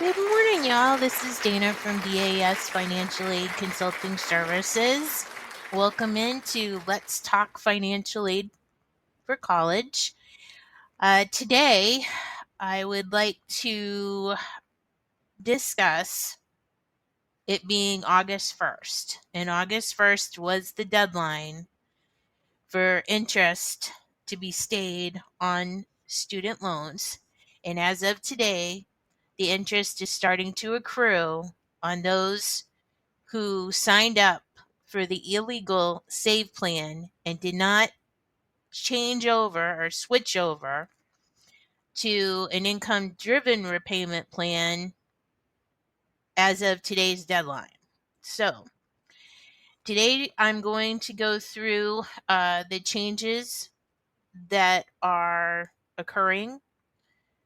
Good morning, y'all. This is Dana from DAS Financial Aid Consulting Services. Welcome into Let's Talk Financial Aid for College. Today, I would like to discuss it being August 1st. And August 1st was the deadline for interest to be stayed on student loans. And as of today, the interest is starting to accrue on those who signed up for the illegal save plan and did not change over or switch over to an income driven repayment plan as of today's deadline. So, today I'm going to go through the changes that are occurring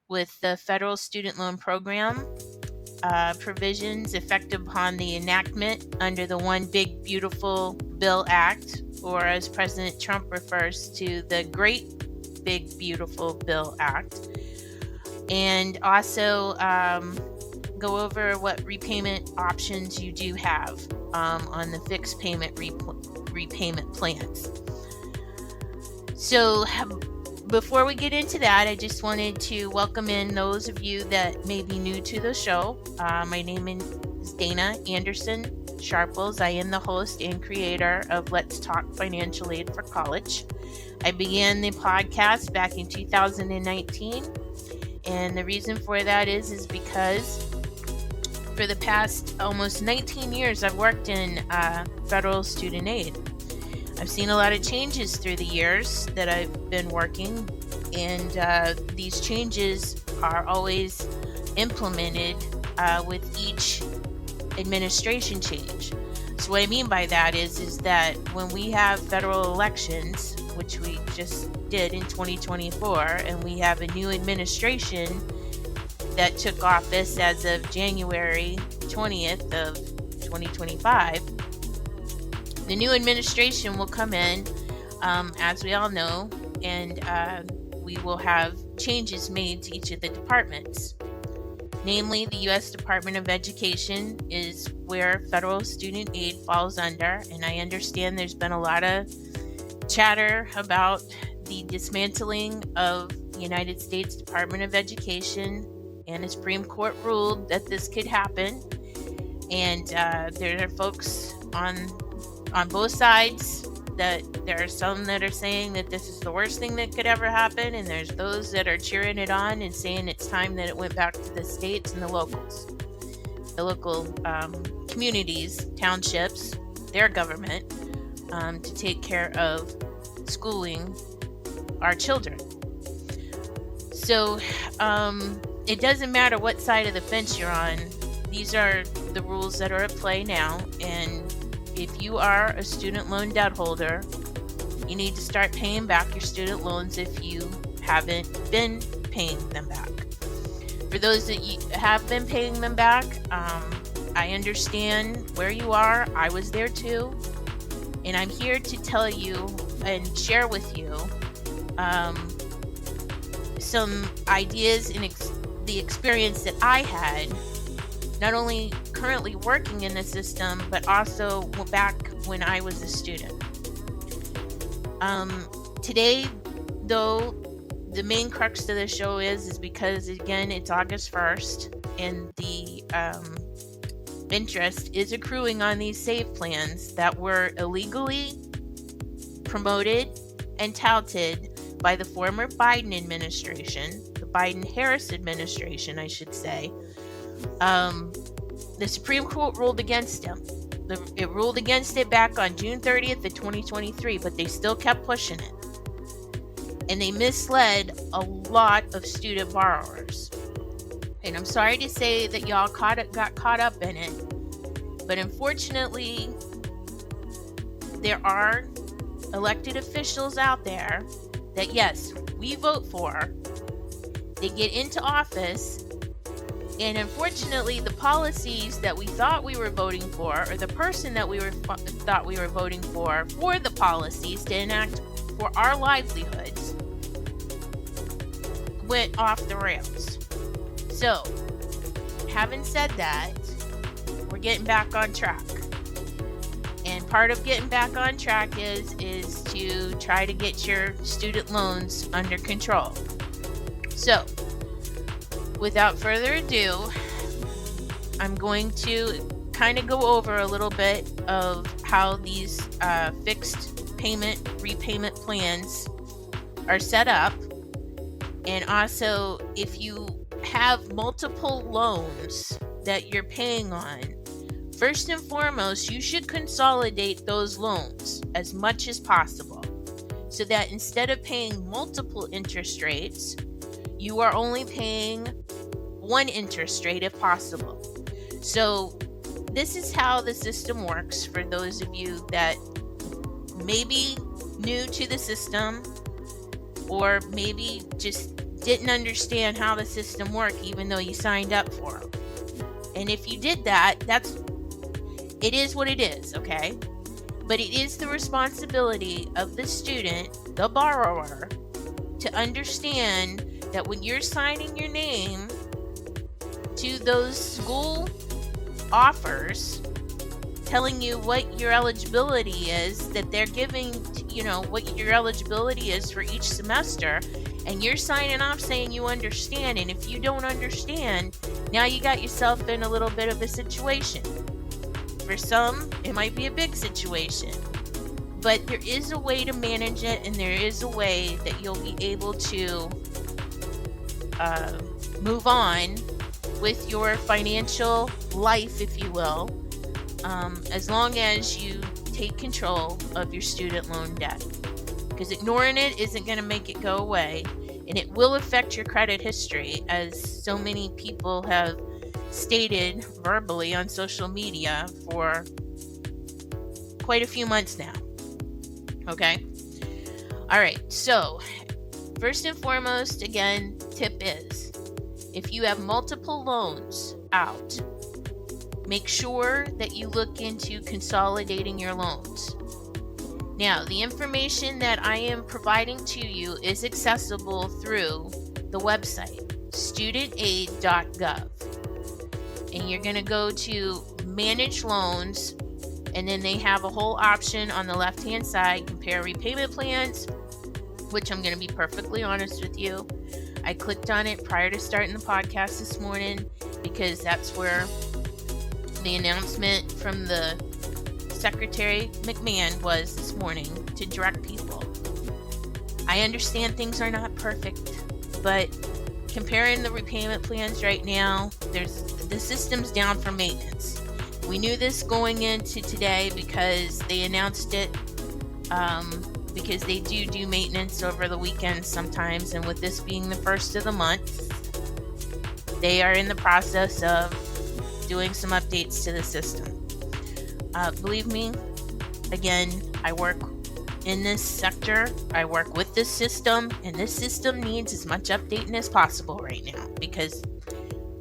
with the federal student loan program. Provisions effective upon the enactment under the One Big Beautiful Bill Act, or as President Trump refers to, the Great Big Beautiful Bill Act, and also go over what repayment options you do have on the fixed payment repayment plans. So before we get into that, I just wanted to welcome in those of you that may be new to the show. My name is Dana Anderson Sharples. I am the host and creator of Let's Talk Financial Aid for College. I began the podcast back in 2019, and the reason for that is because for the past almost 19 years, I've worked in federal student aid. I've seen a lot of changes through the years that I've been working, and these changes are always implemented with each administration change. So what I mean by that is that when we have federal elections, which we just did in 2024, and we have a new administration that took office as of January 20th of 2025, the new administration will come in, as we all know, and we will have changes made to each of the departments. Namely, the U.S. Department of Education is where federal student aid falls under, and I understand there's been a lot of chatter about the dismantling of the United States Department of Education, and the Supreme Court ruled that this could happen, and there are folks on both sides that there are some that are saying that this is the worst thing that could ever happen, and there's those that are cheering it on and saying it's time that it went back to the states and the local communities, townships, their government, to take care of schooling our children. So it doesn't matter what side of the fence you're on. These are the rules that are at play now, and if you are a student loan debt holder, you need to start paying back your student loans if you haven't been paying them back. For those that you have been paying them back, I understand where you are. I was there too. And I'm here to tell you and share with you some ideas and the experience that I had, not only currently working in the system, but also back when I was a student. Today, though, the main crux of the show is because, again, it's August 1st, and the interest is accruing on these save plans that were illegally promoted and touted by the former Biden administration, the Biden-Harris administration, I should say. The Supreme Court ruled against him. It ruled against it back on June 30th of 2023, but they still kept pushing it. And they misled a lot of student borrowers. And I'm sorry to say that y'all got caught up in it, but unfortunately, there are elected officials out there that, yes, we vote for. They get into office, and unfortunately, the policies that we thought we were voting for, or the person that we thought we were voting for the policies to enact for our livelihoods, went off the rails. So, having said that, we're getting back on track. And part of getting back on track is to try to get your student loans under control. So, without further ado, I'm going to kind of go over a little bit of how these fixed payment repayment plans are set up. And also, if you have multiple loans that you're paying on, first and foremost, you should consolidate those loans as much as possible so that instead of paying multiple interest rates, you are only paying one interest rate if possible. So this is how the system works for those of you that may be new to the system or maybe just didn't understand how the system worked even though you signed up for it. And if you did that, it is what it is, okay? But it is the responsibility of the student, the borrower, to understand that when you're signing your name to those school offers telling you what your eligibility is, that they're giving, what your eligibility is for each semester, and you're signing off saying you understand, and if you don't understand, now you got yourself in a little bit of a situation. For some, it might be a big situation, but there is a way to manage it, and there is a way that you'll be able to move on with your financial life, if you will, as long as you take control of your student loan debt. Because ignoring it isn't going to make it go away, and it will affect your credit history, as so many people have stated verbally on social media for quite a few months now. Okay? All right, so first and foremost, again, tip is, if you have multiple loans out, make sure that you look into consolidating your loans. Now, the information that I am providing to you is accessible through the website, studentaid.gov. And you're going to go to Manage Loans, and then they have a whole option on the left-hand side, Compare Repayment Plans, which I'm going to be perfectly honest with you. I clicked on it prior to starting the podcast this morning because that's where the announcement from the Secretary McMahon was this morning to direct people. I understand things are not perfect, but comparing the repayment plans right now, the system's down for maintenance. We knew this going into today because they announced it because they do maintenance over the weekend sometimes, and with this being the first of the month, they are in the process of doing some updates to the system. Believe me, again, I work in this sector, I work with this system, and this system needs as much updating as possible right now, because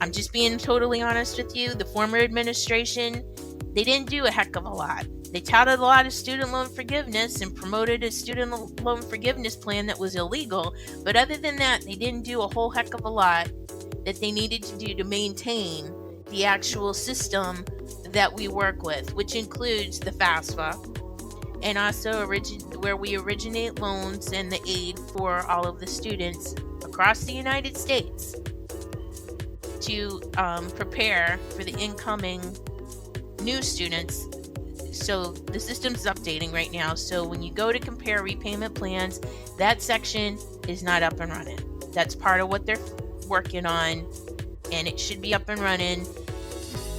I'm just being totally honest with you, the former administration, they didn't do a heck of a lot. They touted a lot of student loan forgiveness and promoted a student loan forgiveness plan that was illegal, but other than that, they didn't do a whole heck of a lot that they needed to do to maintain the actual system that we work with, which includes the FAFSA and also where we originate loans and the aid for all of the students across the United States to prepare for the incoming new students. So the system's updating right now. So when you go to compare repayment plans, that section is not up and running. That's part of what they're working on, and it should be up and running,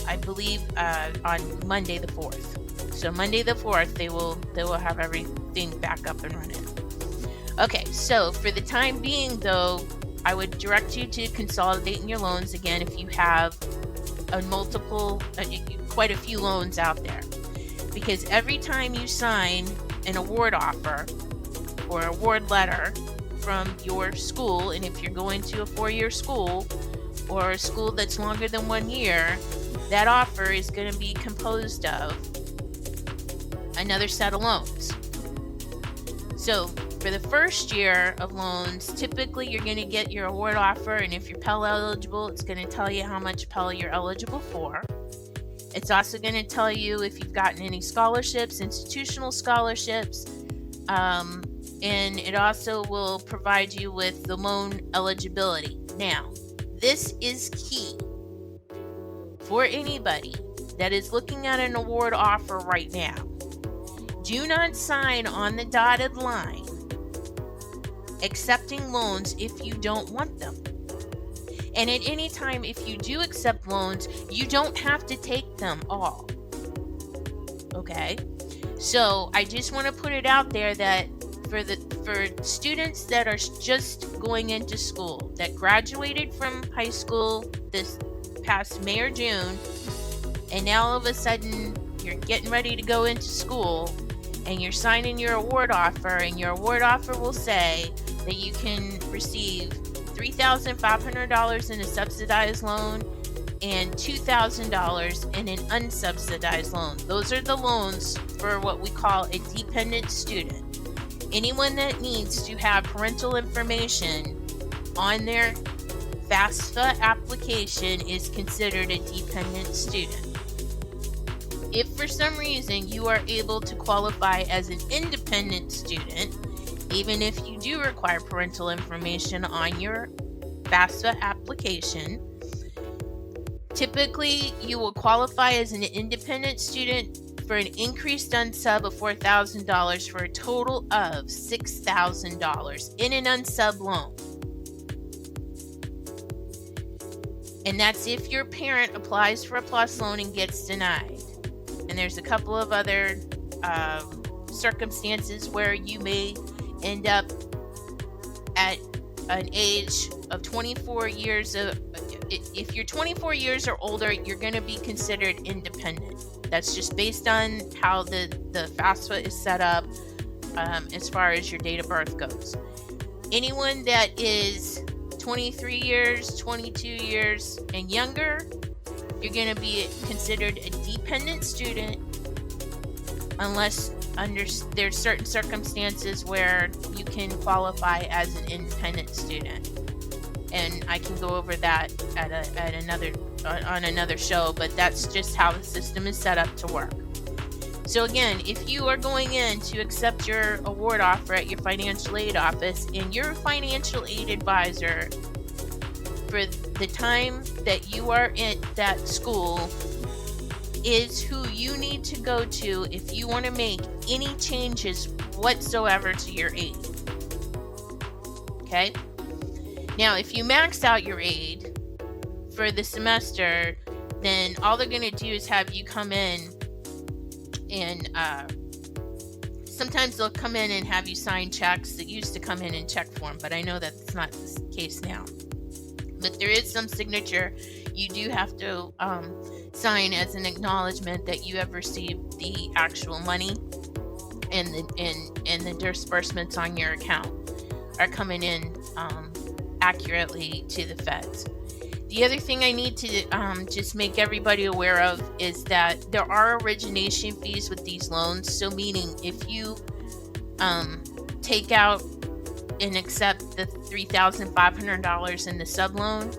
I believe, on Monday the 4th. So Monday the 4th, they will have everything back up and running. Okay, so for the time being, though, I would direct you to consolidating your loans again if you have quite a few loans out there. Because every time you sign an award offer or award letter from your school, and if you're going to a 4-year school or a school that's longer than 1 year, that offer is going to be composed of another set of loans. So for the first year of loans, typically you're going to get your award offer, and if you're Pell eligible, it's going to tell you how much Pell you're eligible for. It's also going to tell you if you've gotten any scholarships, institutional scholarships, and it also will provide you with the loan eligibility. Now, this is key for anybody that is looking at an award offer right now. Do not sign on the dotted line accepting loans if you don't want them. And at any time, if you do accept loans, you don't have to take them all. Okay? So I just want to put it out there that for students that are just going into school, that graduated from high school this past May or June, and now all of a sudden you're getting ready to go into school, and you're signing your award offer, and your award offer will say that you can receive $3,500 in a subsidized loan and $2,000 in an unsubsidized loan. Those are the loans for what we call a dependent student. Anyone that needs to have parental information on their FAFSA application is considered a dependent student. If for some reason you are able to qualify as an independent student, even if you do require parental information on your FAFSA application, typically you will qualify as an independent student for an increased unsub of $4,000 for a total of $6,000 in an unsub loan. And that's if your parent applies for a PLUS loan and gets denied. And there's a couple of other circumstances where you may end up at an age of 24 years of, if you're 24 years or older, you're going to be considered independent. That's just based on how the FAFSA is set up as far as your date of birth goes. Anyone that is 23 years, 22 years, and younger, you're going to be considered a dependent student unless there's certain circumstances where you can qualify as an independent student. And I can go over that on another show, but that's just how the system is set up to work. So again, if you are going in to accept your award offer at your financial aid office, and your financial aid advisor for the time that you are in that school is who you need to go to if you want to make any changes whatsoever to your aid. Okay? Now, if you max out your aid for the semester, then all they're going to do is have you come in and sometimes they'll come in and have you sign checks that used to come in check form, but I know that's not the case now. But there is some signature you do have to sign as an acknowledgement that you have received the actual money, and the disbursements on your account are coming in accurately to the feds. The other thing I need to just make everybody aware of is that there are origination fees with these loans. So meaning if you take out and accept the $3,500 in the sub loan,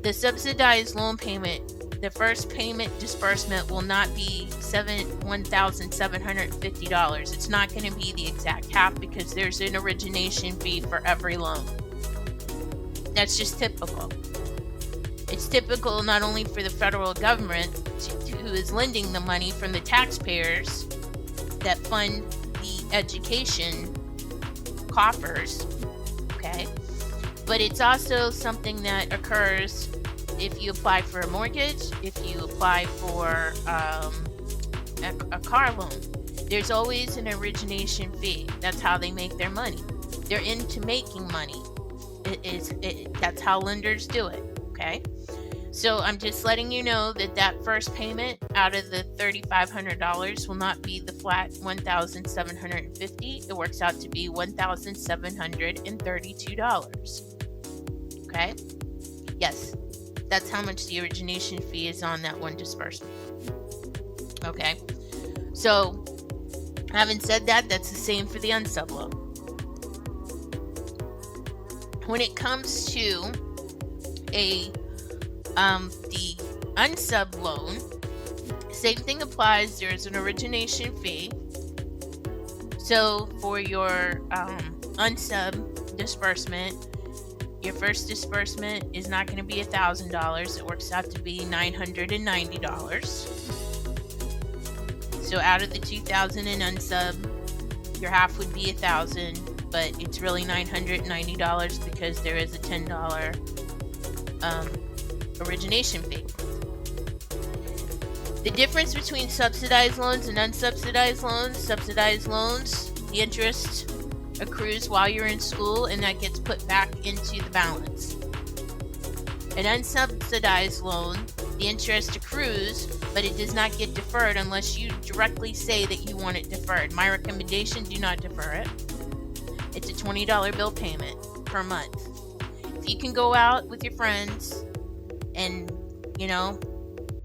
the subsidized loan payment, the first payment disbursement will not be $1,750. It's not going to be the exact half because there's an origination fee for every loan. That's just typical. It's typical not only for the federal government who is lending the money from the taxpayers that fund the education coffers, okay? But it's also something that occurs if you apply for a mortgage, if you apply for a car loan. There's always an origination fee. That's how they make their money. They're into making money. That's how lenders do it, okay? So I'm just letting you know that first payment out of the $3,500 will not be the flat $1,750. It works out to be $1,732. Okay? Yes, that's how much the origination fee is on that one disbursement. Okay? So, having said that, that's the same for the unsub loan. When it comes to the unsub loan, same thing applies. There's an origination fee. So for your unsub disbursement, your first disbursement is not going to be $1,000. It works out to be $990. So out of the $2,000 in unsub, your half would be $1,000, but it's really $990 because there is a $10 origination fee. The difference between subsidized loans and unsubsidized loans: subsidized loans, the interest accrues while you're in school and that gets put back into the balance. An unsubsidized loan, the interest accrues, but it does not get deferred unless you directly say that you want it deferred. My recommendation: do not defer it. It's a $20 bill payment per month. If you can go out with your friends and,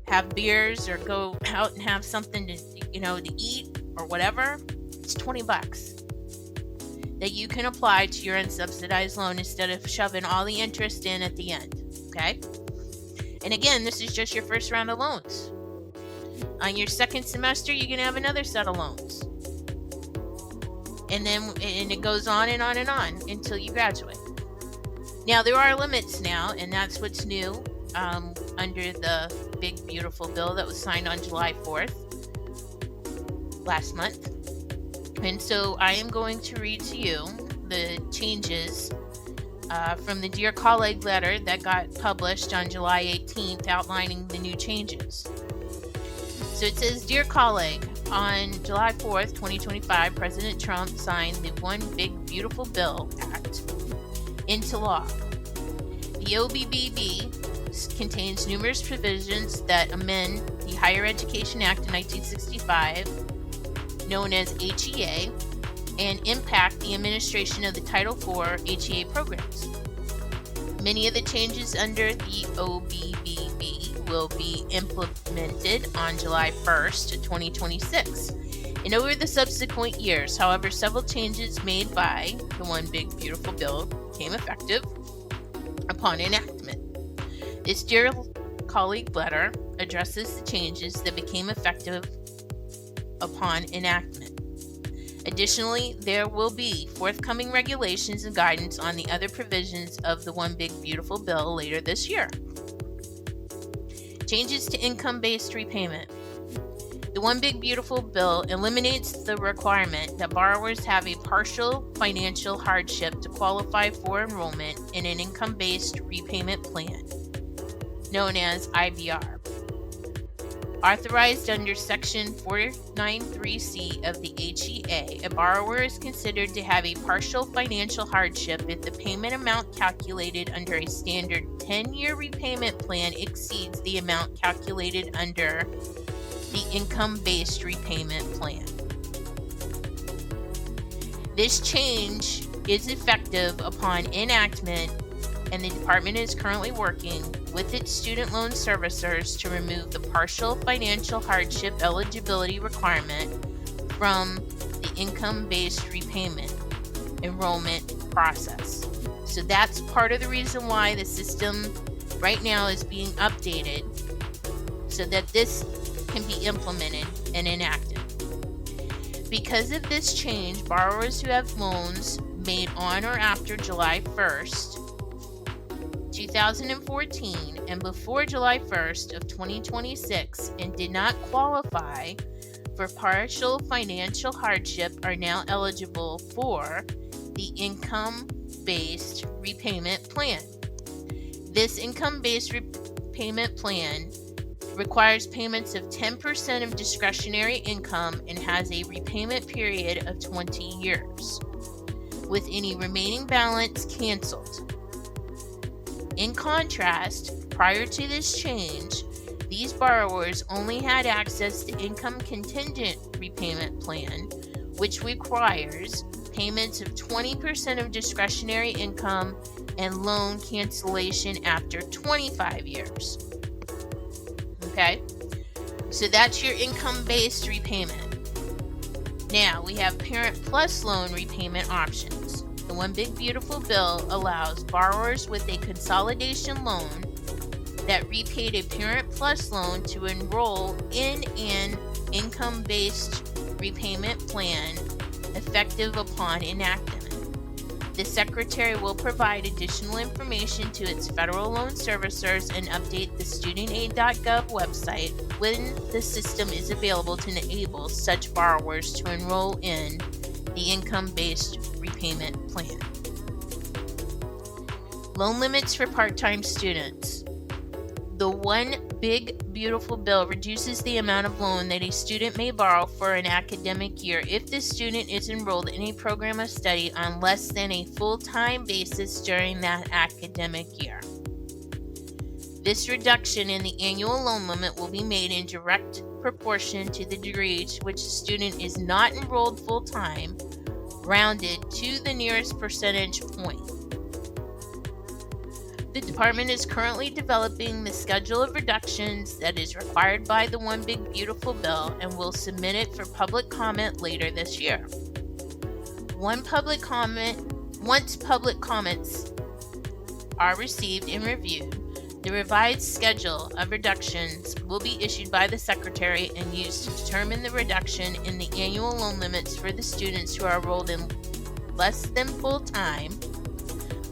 have beers or go out and have something to eat or whatever, it's $20 that you can apply to your unsubsidized loan instead of shoving all the interest in at the end. Okay? And again, this is just your first round of loans. On your second semester, you're going to have another set of loans. And it goes on and on and on until you graduate. Now, there are limits now, and that's what's new under the big, beautiful bill that was signed on July 4th last month. And so I am going to read to you the changes from the Dear Colleague letter that got published on July 18th outlining the new changes. So it says, Dear Colleague, on July 4th, 2025, President Trump signed the One Big Beautiful Bill Act into law. The OBBB contains numerous provisions that amend the Higher Education Act of 1965, known as HEA, and impact the administration of the Title IV HEA programs. Many of the changes under the OBBB will be implemented on July 1st, 2026. And over the subsequent years, however, several changes made by the One Big Beautiful Bill became effective upon enactment. This Dear Colleague letter addresses the changes that became effective upon enactment. Additionally, there will be forthcoming regulations and guidance on the other provisions of the One Big Beautiful Bill later this year. Changes to income-based repayment. The One Big Beautiful Bill eliminates the requirement that borrowers have a partial financial hardship to qualify for enrollment in an income-based repayment plan, known as IBR. Authorized under Section 493C of the HEA, a borrower is considered to have a partial financial hardship if the payment amount calculated under a standard 10-year repayment plan exceeds the amount calculated under the income-based repayment plan. This change is effective upon enactment, and the department is currently working with its student loan servicers to remove the partial financial hardship eligibility requirement from the income-based repayment enrollment process. So that's part of the reason why the system right now is being updated so that this can be implemented and enacted. Because of this change, borrowers who have loans made on or after July 1st, 2014 and before July 1st of 2026 and did not qualify for partial financial hardship are now eligible for the income-based repayment plan. This income-based repayment plan requires payments of 10% of discretionary income and has a repayment period of 20 years, with any remaining balance canceled. In contrast, prior to this change, these borrowers only had access to income contingent repayment plan, which requires payments of 20% of discretionary income and loan cancellation after 25 years. Okay? So that's your income-based repayment. Now, we have Parent Plus loan repayment options. The The One Big Beautiful Bill allows borrowers with a consolidation loan that repaid a Parent Plus loan to enroll in an income-based repayment plan effective upon enactment. The Secretary will provide additional information to its federal loan servicers and update the studentaid.gov website when the system is available to enable such borrowers to enroll in the income-based repayment plan. Loan limits for part-time students. The One Big Beautiful Bill reduces the amount of loan that a student may borrow for an academic year if the student is enrolled in a program of study on less than a full-time basis during that academic year. This reduction in the annual loan limit will be made in direct proportion to the degree to which the student is not enrolled full-time, rounded to the nearest percentage point. The department is currently developing the schedule of reductions that is required by the One Big Beautiful Bill and will submit it for public comment later this year. Once public comments are received and reviewed, the revised schedule of reductions will be issued by the Secretary and used to determine the reduction in the annual loan limits for the students who are enrolled in less than full-time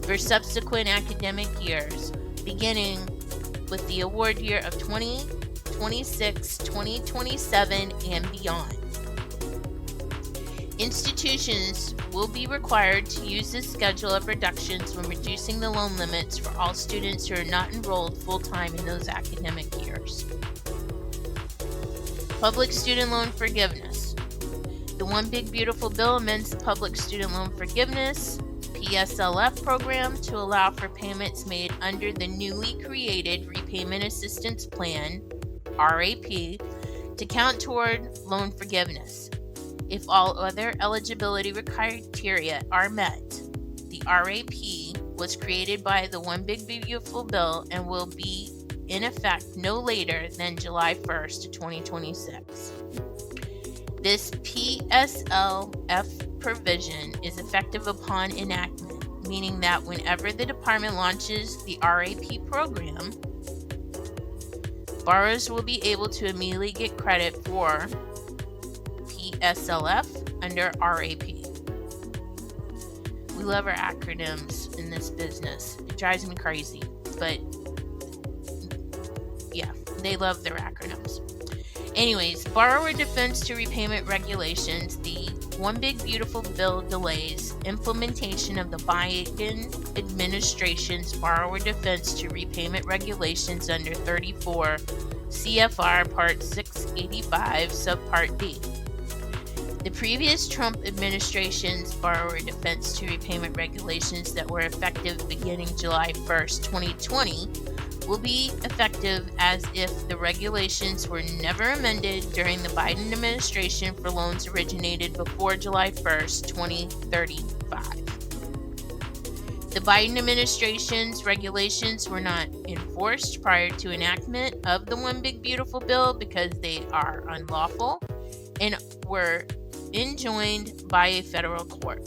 for subsequent academic years, beginning with the award year of 2026, 2027, and beyond. Institutions will be required to use this schedule of reductions when reducing the loan limits for all students who are not enrolled full-time in those academic years. Public student loan forgiveness. The One Big Beautiful Bill amends the Public Student Loan Forgiveness PSLF program to allow for payments made under the newly created Repayment Assistance Plan, RAP, to count toward loan forgiveness. If all other eligibility criteria are met, the RAP was created by the One Big Beautiful Bill and will be in effect no later than July 1st, 2026. This PSLF provision is effective upon enactment, meaning that whenever the department launches the RAP program, borrowers will be able to immediately get credit for PSLF under RAP. We love our acronyms in this business. It drives me crazy, but yeah, they love their acronyms. Anyways, borrower defense to repayment regulations. The One Big Beautiful Bill delays implementation of the Biden administration's borrower defense to repayment regulations under 34 CFR Part 685, Subpart D. The previous Trump administration's borrower defense to repayment regulations that were effective beginning July 1st, 2020, will be effective as if the regulations were never amended during the Biden administration for loans originated before July 1st, 2035. The Biden administration's regulations were not enforced prior to enactment of the One Big Beautiful Bill because they are unlawful and were enjoined by a federal court.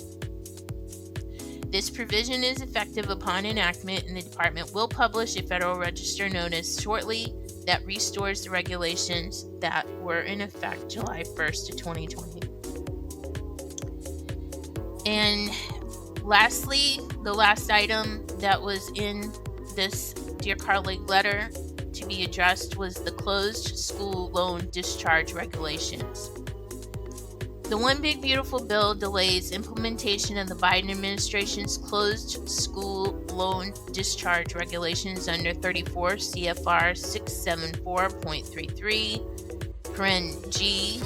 This provision is effective upon enactment, and the department will publish a Federal Register notice shortly that restores the regulations that were in effect July 1st of 2020. And lastly, the last item that was in this Dear Colleague letter to be addressed was the closed school loan discharge regulations. The One Big Beautiful Bill delays implementation of the Biden administration's closed school loan discharge regulations under 34 CFR 674.33, paren G,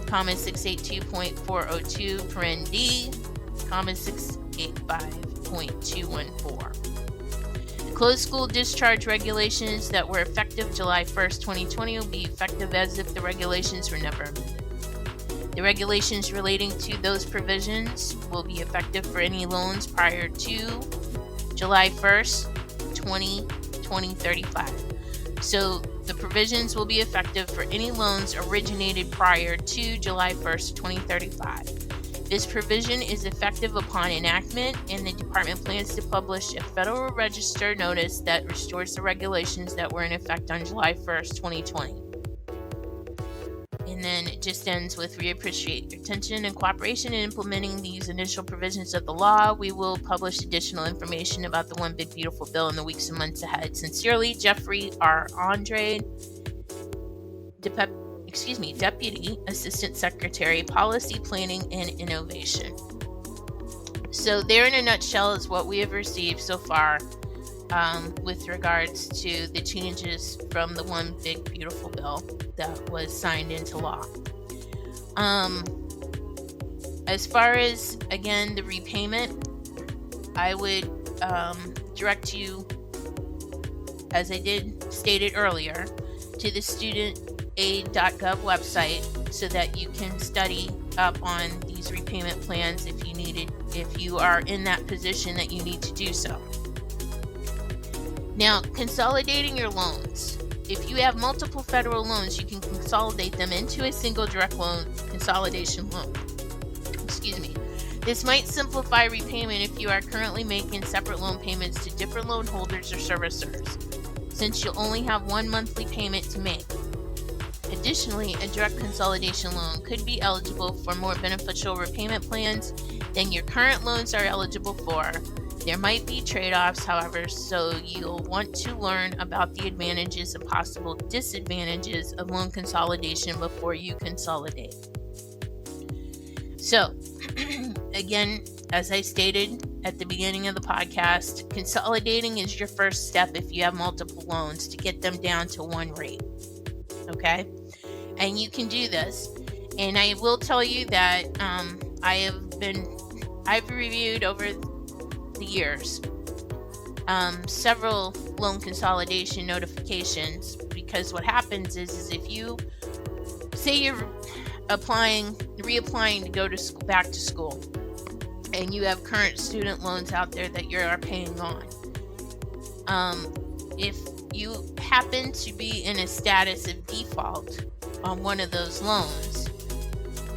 682.402, paren D, 685.214. The closed school discharge regulations that were effective July 1st, 2020 will be effective as if the regulations were never amended. The regulations relating to those provisions will be effective for any loans prior to July 1st, 2035. So the provisions will be effective for any loans originated prior to July 1st, 2035. This provision is effective upon enactment, and the department plans to publish a Federal Register notice that restores the regulations that were in effect on July 1st, 2020. And then it just ends with, we appreciate your attention and cooperation in implementing these initial provisions of the law. We will publish additional information about the One Big Beautiful Bill in the weeks and months ahead. Sincerely, Jeffrey R. Andre, Deputy Assistant Secretary, Policy Planning and Innovation. So there in a nutshell is what we have received so far with regards to the changes from the One Big Beautiful Bill that was signed into law. As far as, again, the repayment, I would direct you, as I did stated earlier, to the studentaid.gov website so that you can study up on these repayment plans if you are in that position that you need to do so. Now, consolidating your loans. If you have multiple federal loans, you can consolidate them into a single direct loan consolidation loan. This might simplify repayment if you are currently making separate loan payments to different loan holders or servicers, since you'll only have one monthly payment to make. Additionally, a direct consolidation loan could be eligible for more beneficial repayment plans than your current loans are eligible for. There might be trade-offs, however, so you'll want to learn about the advantages and possible disadvantages of loan consolidation before you consolidate. So, again, as I stated at the beginning of the podcast, consolidating is your first step if you have multiple loans to get them down to one rate. Okay? And you can do this. And I will tell you that I've reviewed over the years several loan consolidation notifications, because what happens is if you say you're reapplying to go to school, back to school, and you have current student loans out there that you are paying on, if you happen to be in a status of default on one of those loans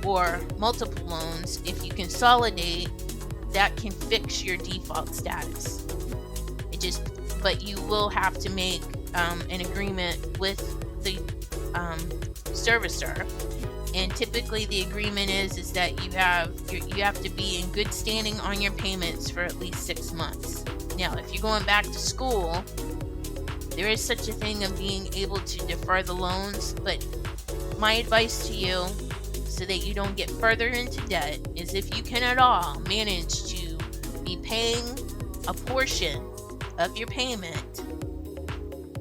or multiple loans, if you consolidate, that can fix your default status. But you will have to make an agreement with the servicer, and typically the agreement is that you have to be in good standing on your payments for at least 6 months. Now, if you're going back to school, there is such a thing of being able to defer the loans, but my advice to you, so that you don't get further into debt, is if you can at all manage to be paying a portion of your payment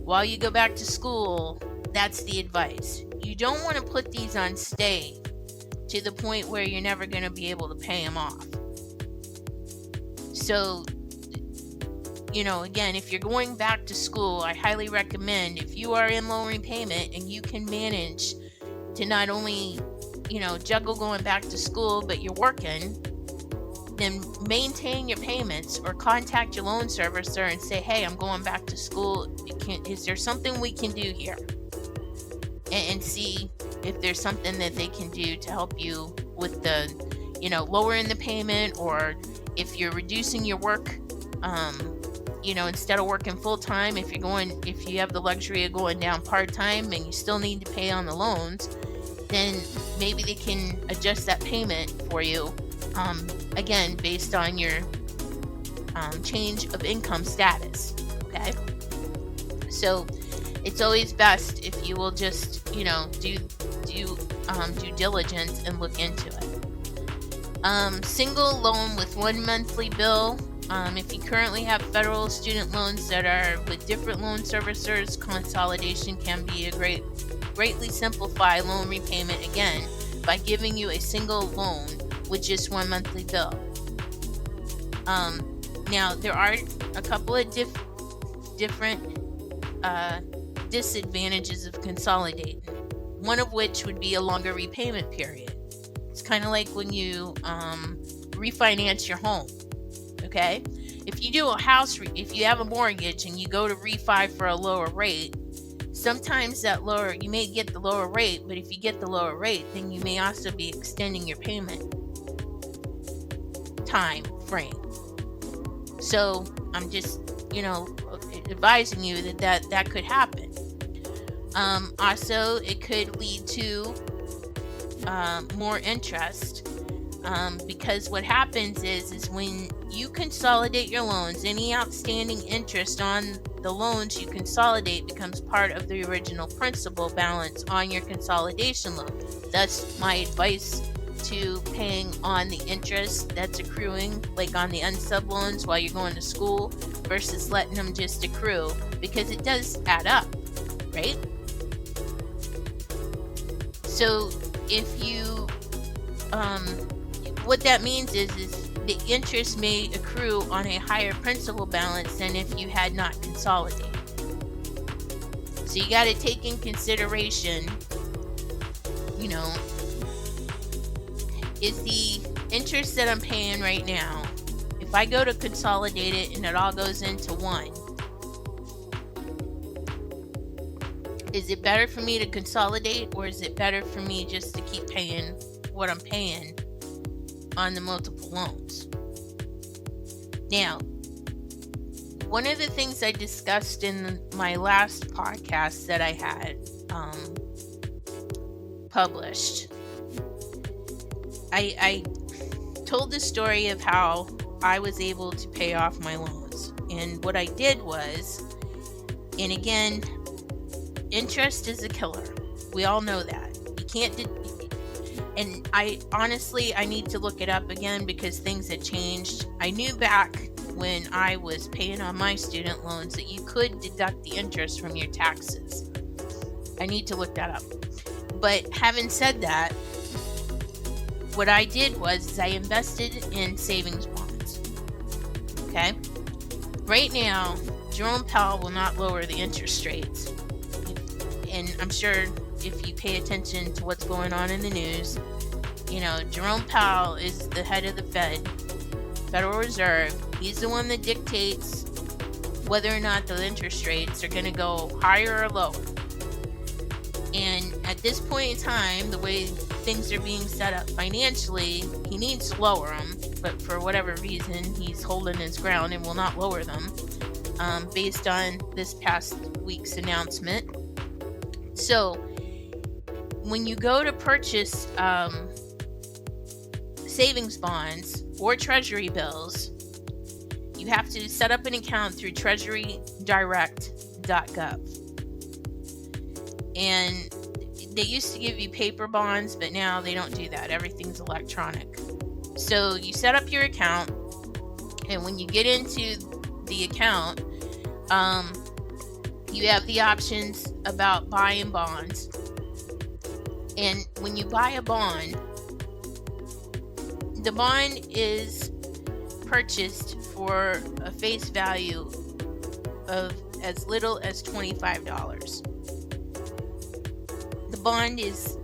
while you go back to school, that's the advice. You don't want to put these on stay to the point where you're never going to be able to pay them off. So, again, if you're going back to school, I highly recommend, if you are in loan repayment and you can manage to not only juggle going back to school, but you're working, then maintain your payments or contact your loan servicer and say, hey, I'm going back to school. Is there something we can do here? And see if there's something that they can do to help you with the, lowering the payment, or if you're reducing your work, instead of working full time, if you have the luxury of going down part time and you still need to pay on the loans, then maybe they can adjust that payment for you, again, based on your change of income status. Okay, so it's always best if you will just do due diligence and look into it. Single loan with one monthly bill. If you currently have federal student loans that are with different loan servicers, consolidation can be greatly simplify loan repayment, again, by giving you a single loan with just one monthly bill. Now, there are a couple of different disadvantages of consolidating, one of which would be a longer repayment period. It's kind of like when you refinance your home. Okay, if you do if you have a mortgage and you go to refi for a lower rate, sometimes you may get the lower rate, but if you get the lower rate, then you may also be extending your payment. time frame. So I'm just, advising you that could happen. Also, it could lead to more interest, because what happens is when you consolidate your loans, any outstanding interest on the loans you consolidate becomes part of the original principal balance on your consolidation loan. Thus, my advice to paying on the interest that's accruing, like on the unsub loans while you're going to school, versus letting them just accrue, because it does add up, right? So if you, what that means is the interest may accrue on a higher principal balance than if you had not consolidated. So you got to take in consideration, is the interest that I'm paying right now, if I go to consolidate it and it all goes into one, is it better for me to consolidate, or is it better for me just to keep paying what I'm paying on the multiple loans? Now, one of the things I discussed in my last podcast that I had published, I told the story of how I was able to pay off my loans. And what I did was, and again, interest is a killer. We all know that. You can't and I need to look it up again because things had changed. I knew back when I was paying on my student loans that you could deduct the interest from your taxes. I need to look that up. But having said that, what I did was I invested in savings bonds. Okay? Right now, Jerome Powell will not lower the interest rates. And I'm sure if you pay attention to what's going on in the news, Jerome Powell is the head of the Federal Reserve. He's the one that dictates whether or not the interest rates are going to go higher or lower. And at this point in time, the way things are being set up financially, he needs to lower them, but for whatever reason, he's holding his ground and will not lower them, based on this past week's announcement. So, when you go to purchase savings bonds or treasury bills, you have to set up an account through treasurydirect.gov. And they used to give you paper bonds, but now they don't do that. Everything's electronic. So you set up your account, and when you get into the account, you have the options about buying bonds. And when you buy a bond, the bond is purchased for a face value of as little as $25. The bond is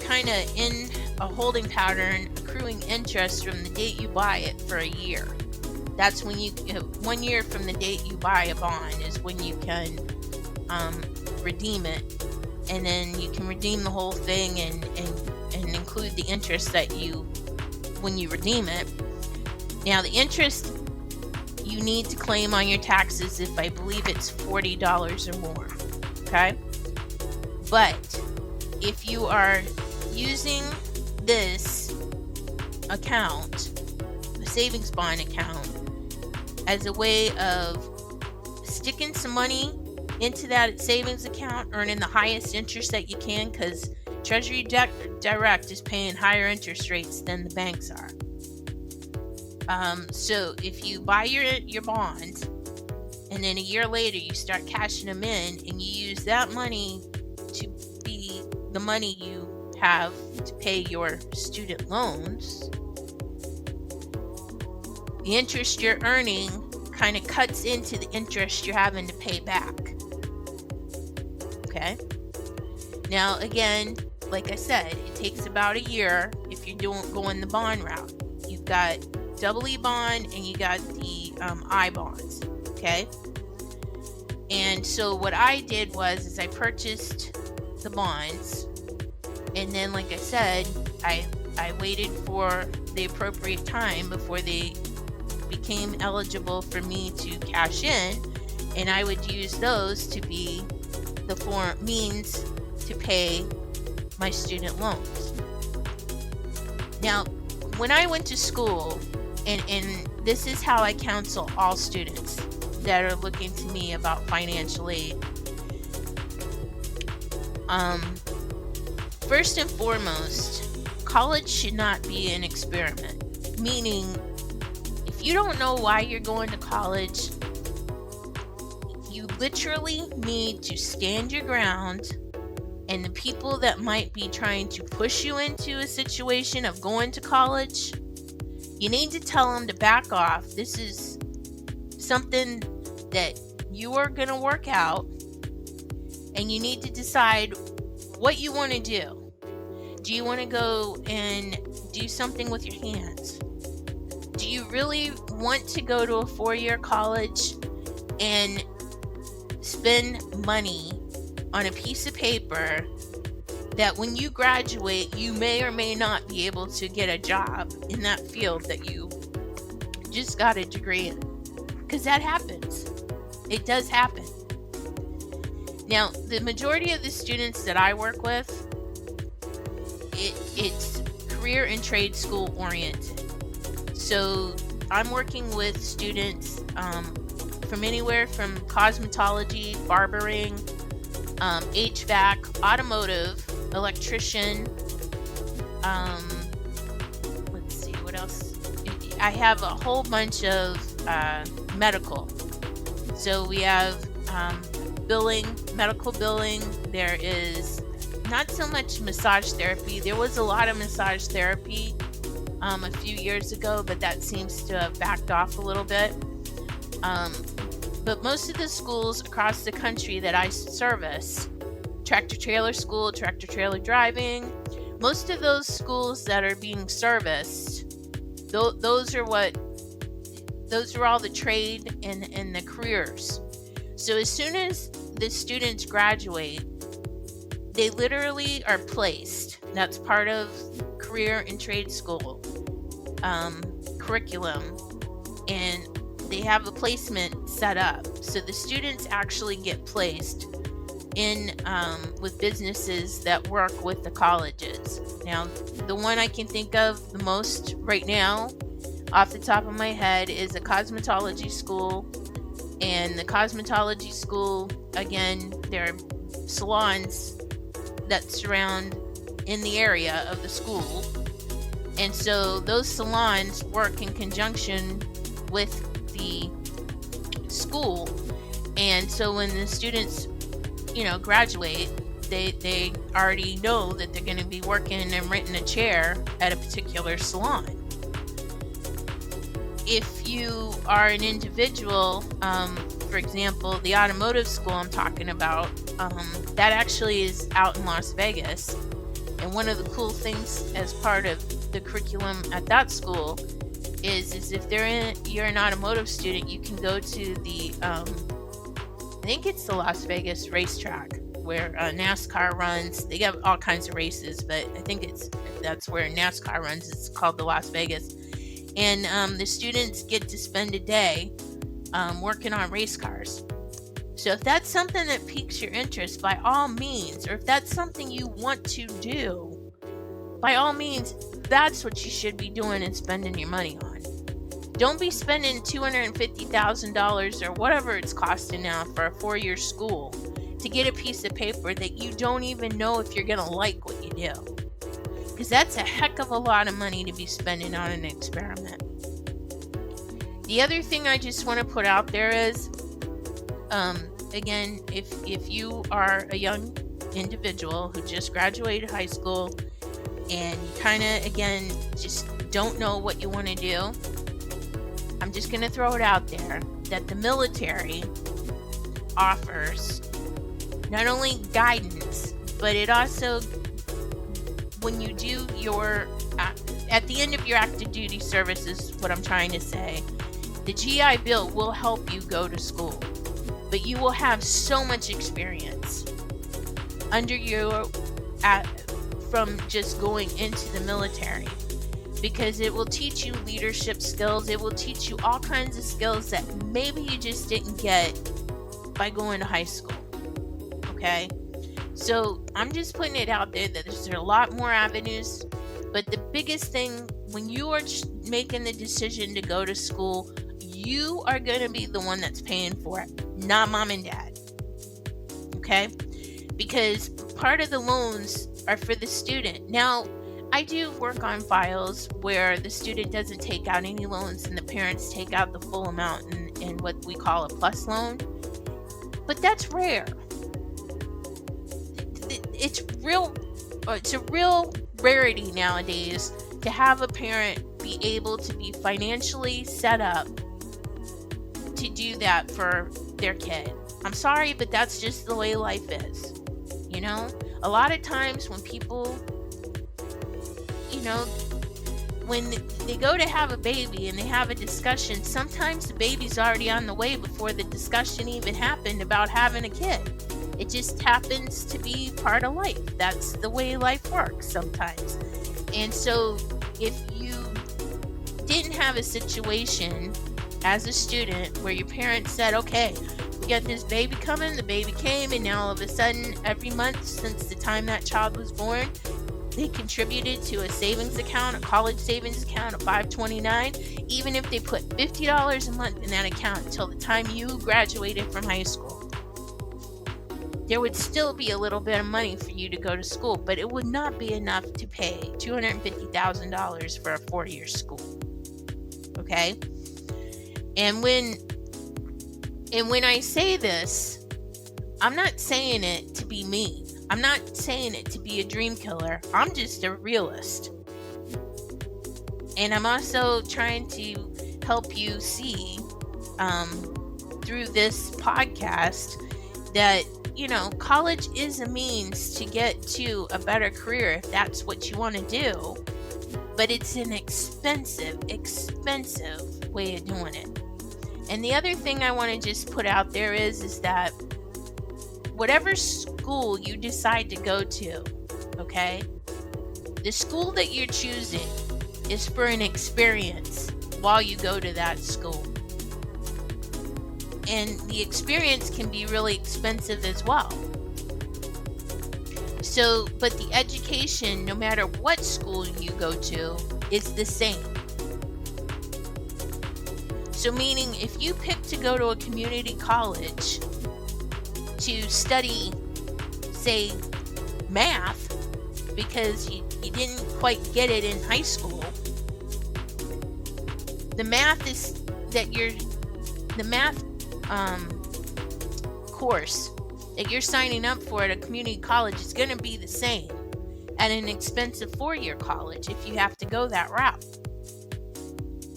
kind of in a holding pattern, accruing interest from the date you buy it for a year. That's when 1 year from the date you buy a bond is when you can redeem it, and then you can redeem the whole thing and include the interest when you redeem it. Now, the interest you need to claim on your taxes if I believe it's $40 or more. Okay? But if you are using this account, the savings bond account, as a way of sticking some money into that savings account, earning the highest interest that you can, because Treasury Direct is paying higher interest rates than the banks are. So if you buy your bonds, and then a year later you start cashing them in, and you use that money to be the money you have to pay your student loans, the interest you're earning kind of cuts into the interest you're having to pay back. Okay? Now, again, like I said, it takes about a year if you're going the bond route. You've got EE bond and you got the I bonds. Okay? And so what I did was I purchased the bonds, and then, like I said, I I waited for the appropriate time before they became eligible for me to cash in, and I would use those to be the means to pay my student loans. Now, when I went to school, and this is how I counsel all students that are looking to me about financial aid. First and foremost, college should not be an experiment. Meaning, if you don't know why you're going to college, you literally need to stand your ground, and the people that might be trying to push you into a situation of going to college, you need to tell them to back off. This is something that you are going to work out, and you need to decide what you want to do. Do you want to go and do something with your hands? Do you really want to go to a 4-year college and spend money on a piece of paper that when you graduate, you may or may not be able to get a job in that field that you just got a degree in? Because that happens. It does happen. Now, the majority of the students that I work with, it's career and trade school oriented. So I'm working with students from anywhere from cosmetology, barbering, HVAC, automotive, electrician. Let's see, what else? I have a whole bunch of medical. So we have billing, medical billing. There is not so much massage therapy. There was a lot of massage therapy a few years ago, but that seems to have backed off a little bit. But most of the schools across the country that I service, tractor trailer school, tractor trailer driving, most of those schools that are being serviced, those are all the trade and the careers. So as soon as the students graduate, they literally are placed. That's part of career and trade school curriculum, and they have a placement set up. So the students actually get placed in with businesses that work with the colleges. Now, the one I can think of the most right now, off the top of my head, is a cosmetology school. And the cosmetology school, again, there are salons that surround in the area of the school. And so those salons work in conjunction with the school. And so when the students, graduate, they already know that they're going to be working and renting a chair at a particular salon. If you are an individual, for example, the automotive school I'm talking about, that actually is out in Las Vegas. And one of the cool things as part of the curriculum at that school is if you're an automotive student, you can go to the, I think it's the Las Vegas racetrack where NASCAR runs. They have all kinds of races, but I think that's where NASCAR runs. It's called the Las Vegas. And the students get to spend a day working on race cars. So if that's something that piques your interest, by all means, or if that's something you want to do, by all means, that's what you should be doing and spending your money on. Don't be spending $250,000 or whatever it's costing now for a 4-year school to get a piece of paper that you don't even know if you're going to like what you do. Because that's a heck of a lot of money to be spending on an experiment. The other thing I just want to put out there is, again, if you are a young individual who just graduated high school and you kind of, again, just don't know what you want to do, I'm just going to throw it out there that the military offers not only guidance, but it also, when you do your, at the end of your active duty service is what I'm trying to say, the GI Bill will help you go to school, but you will have so much experience under your, from just going into the military, because it will teach you leadership skills. It will teach you all kinds of skills that maybe you just didn't get by going to high school. Okay? So I'm just putting it out there that there's a lot more avenues, but the biggest thing when you are making the decision to go to school, you are going to be the one that's paying for it, not mom and dad. Okay? Because part of the loans are for the student. Now, I do work on files where the student doesn't take out any loans and the parents take out the full amount in what we call a plus loan. But that's rare. It's a real rarity nowadays to have a parent be able to be financially set up to do that for their kid. I'm sorry, but that's just the way life is. You know, a lot of times when people, you know, when they go to have a baby and they have a discussion, sometimes the baby's already on the way before the discussion even happened about having a kid. It just happens to be part of life. That's the way life works sometimes. And so if you didn't have a situation as a student where your parents said, okay, we got this baby coming, the baby came, and now all of a sudden every month since the time that child was born, they contributed to a savings account, a college savings account, a 529, even if they put $50 a month in that account until the time you graduated from high school. There would still be a little bit of money for you to go to school, but it would not be enough to pay $250,000 for a 4-year school. Okay? And when I say this, I'm not saying it to be mean. I'm not saying it to be a dream killer. I'm just a realist. And I'm also trying to help you see through this podcast that, you know, college is a means to get to a better career if that's what you want to do. But it's an expensive way of doing it. And the other thing I want to just put out there is that whatever school you decide to go to, okay, the school that you're choosing is for an experience while you go to that school. And the experience can be really expensive as well. So, but the education, no matter what school you go to, is the same. So meaning if you pick to go to a community college to study, say, math, because you didn't quite get it in high school, the math course that you're signing up for at a community college is going to be the same at an expensive 4-year college if you have to go that route.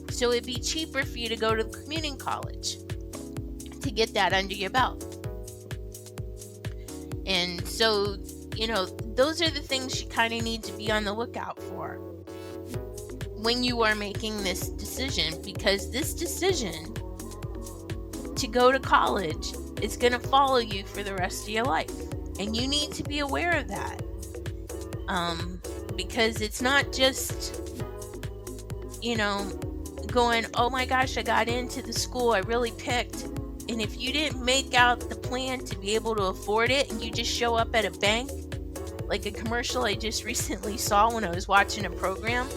So it'd be cheaper for you to go to the community college to get that under your belt. And so, you know, those are the things you kind of need to be on the lookout for when you are making this decision, because this decision to go to college is going to follow you for the rest of your life. And you need to be aware of that. Because it's not just, you know, going, oh my gosh, I got into the school I really picked. And if you didn't make out the plan to be able to afford it and you just show up at a bank, like a commercial I just recently saw when I was watching a program,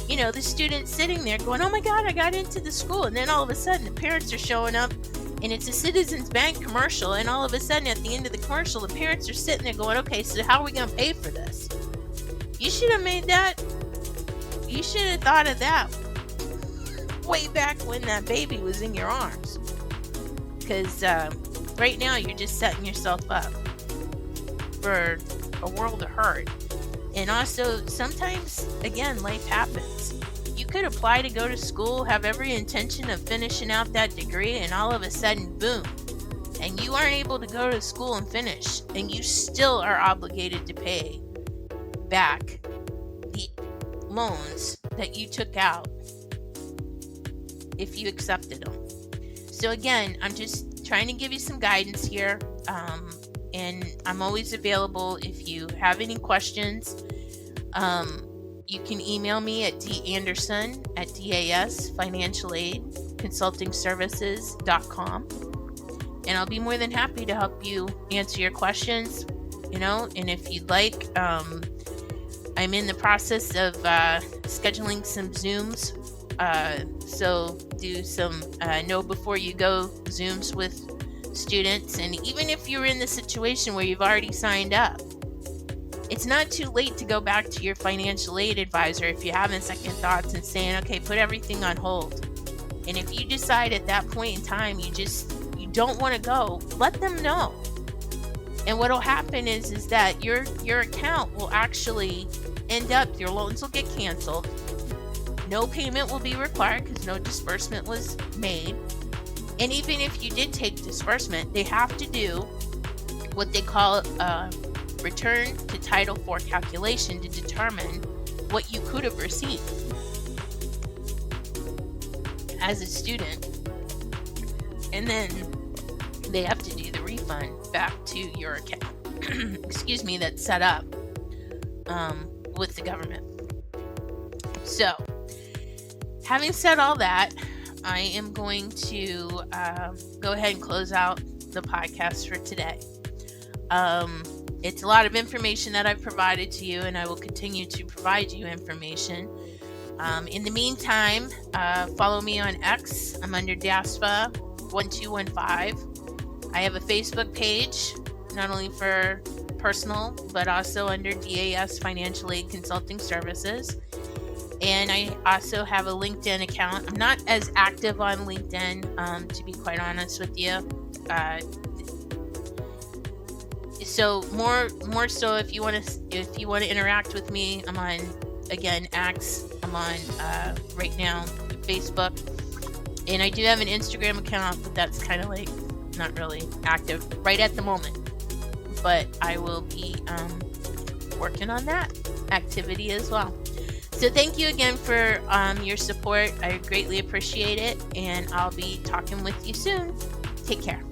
you know, the student's sitting there going, oh my God, I got into the school. And then all of a sudden the parents are showing up and it's a Citizens Bank commercial. And all of a sudden at the end of the commercial, the parents are sitting there going, okay, so how are we going to pay for this? You should have made that. You should have thought of that way back when that baby was in your arms. Because right now you're just setting yourself up for a world of hurt. And also, sometimes, again, life happens. You could apply to go to school, have every intention of finishing out that degree, and all of a sudden, boom, and you aren't able to go to school and finish, and you still are obligated to pay back the loans that you took out if you accepted them. So again, I'm just trying to give you some guidance here, and I'm always available if you have any questions. You can email me at danderson@dasfinancialaidconsultingservices.com, and I'll be more than happy to help you answer your questions, and if you'd like, I'm in the process of scheduling some Zooms, so do some know before you go Zooms with students. And even if you're in the situation where you've already signed up, it's not too late to go back to your financial aid advisor if you're having second thoughts and saying, okay, put everything on hold. And if you decide at that point in time you don't want to go, let them know. And what will happen is that your account will actually end up, your loans will get canceled. No payment will be required because no disbursement was made. And even if you did take disbursement, they have to do what they call a return to Title IV calculation to determine what you could have received as a student. And then they have to do the refund back to your account, that's set up with the government. So, having said all that, I am going to go ahead and close out the podcast for today. It's a lot of information that I've provided to you, and I will continue to provide you information. In the meantime, follow me on X. I'm under DASFA1215. I have a Facebook page, not only for personal, but also under DAS Financial Aid Consulting Services. And I also have a LinkedIn account. I'm not as active on LinkedIn, to be quite honest with you. So more so, if you want to interact with me, I'm on, again, X. I'm on right now Facebook, and I do have an Instagram account, but that's kind of like not really active right at the moment. But I will be working on that activity as well. So thank you again for your support. I greatly appreciate it, and I'll be talking with you soon. Take care.